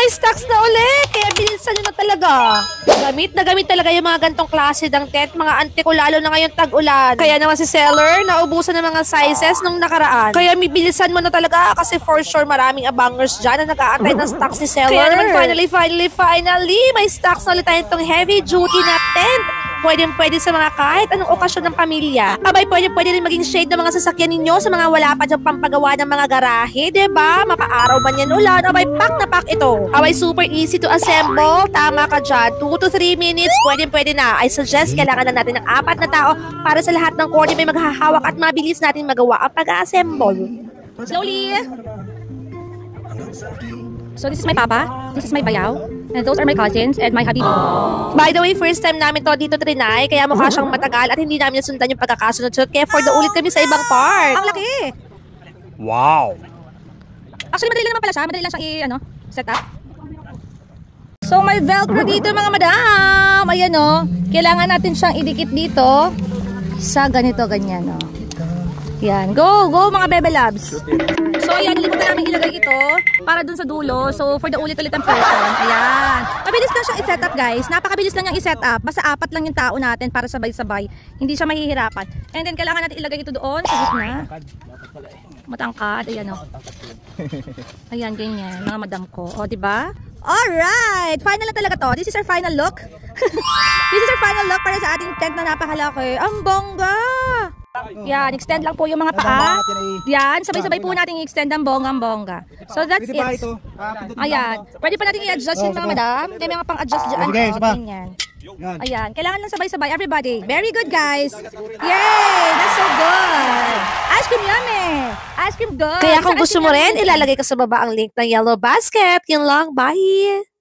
may stocks na ulit. Kaya binilsan nyo na talaga. Gamit na gamit talaga yung mga gantong klase ng tent. Mga ante ko lalo na ngayon tag-ulan. Kaya naman si seller, naubusan ng mga sizes nung nakaraan. Kaya bibilisan mo na talaga kasi for sure maraming abangers dyan na nag-aantay ng stocks si seller. Kaya naman finally, may stocks na ulit tayo itong heavy duty na tent. Pwede sa mga kahit anong okasyon ng pamilya. Abay, pwede rin maging shade ng mga sasakyan ninyo sa mga wala pa dyan pampagawa ng mga garahe, diba? Mapaaraw man yan ulan. Abay, pack na pack ito. Abay, super easy to assemble. Tama ka dyan. 2 to 3 minutes, pwede na. I suggest, kailangan na natin ng 4 na tao para sa lahat ng corner may maghahawak at mabilis natin magawa ang pag-assemble. Slowly. So this is my papa, this is my bayaw, and those are my cousins and my habibi. By the way, first time namin to dito trinay, kaya mukha siyang matagal at hindi namin nasundan yung pagkakasunod-sunod. Kaya for the ulit kami sa ibang part. Ang laki! Wow! Actually, madali lang naman pala siya. Madali lang siyang set up. So may velcro dito mga madam. Ayan o. Kailangan natin siyang idikit dito sa ganito, ganyan o. Yan. Go mga bebe loves. So ayan, nilimutan namin ilagay ito para dun sa dulo. So for the ulit-ulit ang person. Ayan. Mabilis lang siyang i-set up guys. Napakabilis lang niyang i-set up. Basta 4 lang yung tao natin para sabay-sabay. Hindi siya mahihirapan. And then kailangan natin ilagay ito doon sa gitna. Matangkad. Ayan o. Ayan, ganyan. Mga madam ko. O, diba? Alright! Final na talaga to. This is our final look. This is our final look para sa ating tent na napakalaki. Ang bongga! Yan, extend lang po yung mga paa. Yan, sabay-sabay po natin i-extend ang bonggang-bongga. So that's it. Ayan. Pwede pa natin i-adjust yung mga madam. May mga pang-adjust dyan. Yan. Ayan, kailangan lang sabay-sabay. Everybody. Very good, guys. Yay! That's so good. Ice cream yummy. Ice cream good. Kaya kung gusto mo rin, ilalagay ko sa baba ang link ng Yellow Basket. Yun lang. Bye!